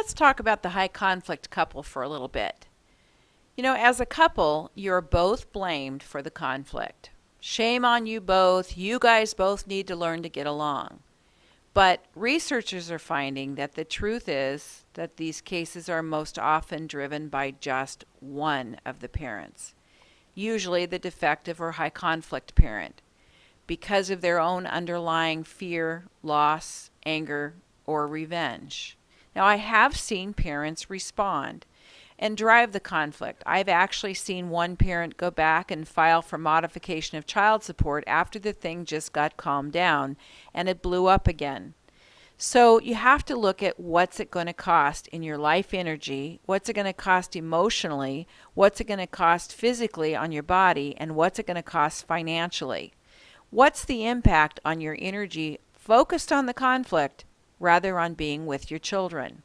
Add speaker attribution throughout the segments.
Speaker 1: Let's talk about the high conflict couple for a little bit. As a couple, you're both blamed for the conflict. Shame on you both. You guys both need to learn to get along. But researchers are finding that the truth is that these cases are most often driven by just one of the parents, usually the defective or high conflict parent, because of their own underlying fear, loss, anger, or revenge. Now, I have seen parents respond and drive the conflict. I've actually seen one parent go back and file for modification of child support after the thing just got calmed down and it blew up again. So you have to look at what's it going to cost in your life energy, what's it going to cost emotionally, what's it going to cost physically on your body, and what's it going to cost financially. What's the impact on your energy focused on the conflict rather on being with your children?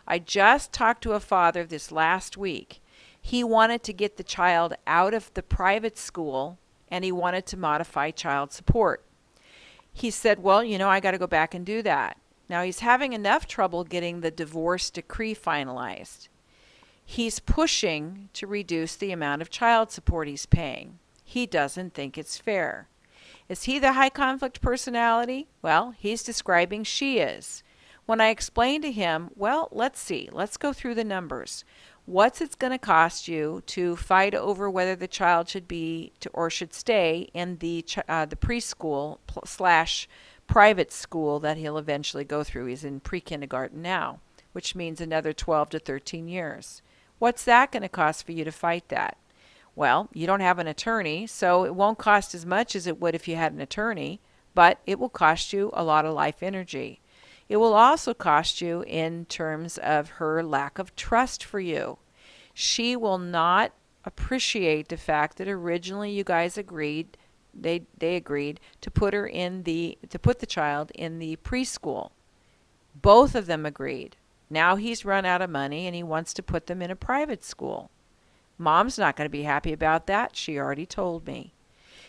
Speaker 1: I just talked to a father this last week. He wanted to get the child out of the private school and he wanted to modify child support. He said, well, I got to go back and do that. Now he's having enough trouble getting the divorce decree finalized. He's pushing to reduce the amount of child support he's paying. He doesn't think it's fair. Is he the high conflict personality? Well, he's describing she is. When I explained to him, well, let's see, let's go through the numbers. What's it going to cost you to fight over whether the child should be or should stay in the preschool slash private school that he'll eventually go through? He's in pre-kindergarten now, which means another 12 to 13 years. What's that going to cost for you to fight that? Well, you don't have an attorney, so it won't cost as much as it would if you had an attorney, but it will cost you a lot of life energy. It will also cost you in terms of her lack of trust for you. She will not appreciate the fact that originally you guys agreed, they agreed to put the child in the preschool. Both of them agreed. Now he's run out of money and he wants to put them in a private school. Mom's not going to be happy about that, she already told me.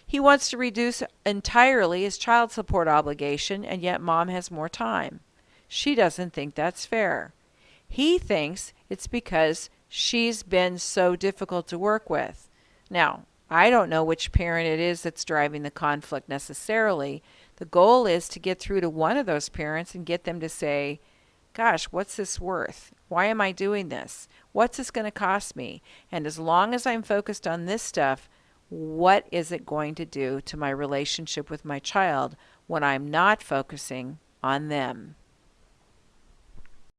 Speaker 1: He wants to reduce entirely his child support obligation, and yet Mom has more time. She doesn't think that's fair. He thinks it's because she's been so difficult to work with. Now, I don't know which parent it is that's driving the conflict necessarily. The goal is to get through to one of those parents and get them to say, gosh, what's this worth? Why am I doing this? What's this going to cost me? And as long as I'm focused on this stuff, what is it going to do to my relationship with my child when I'm not focusing on them?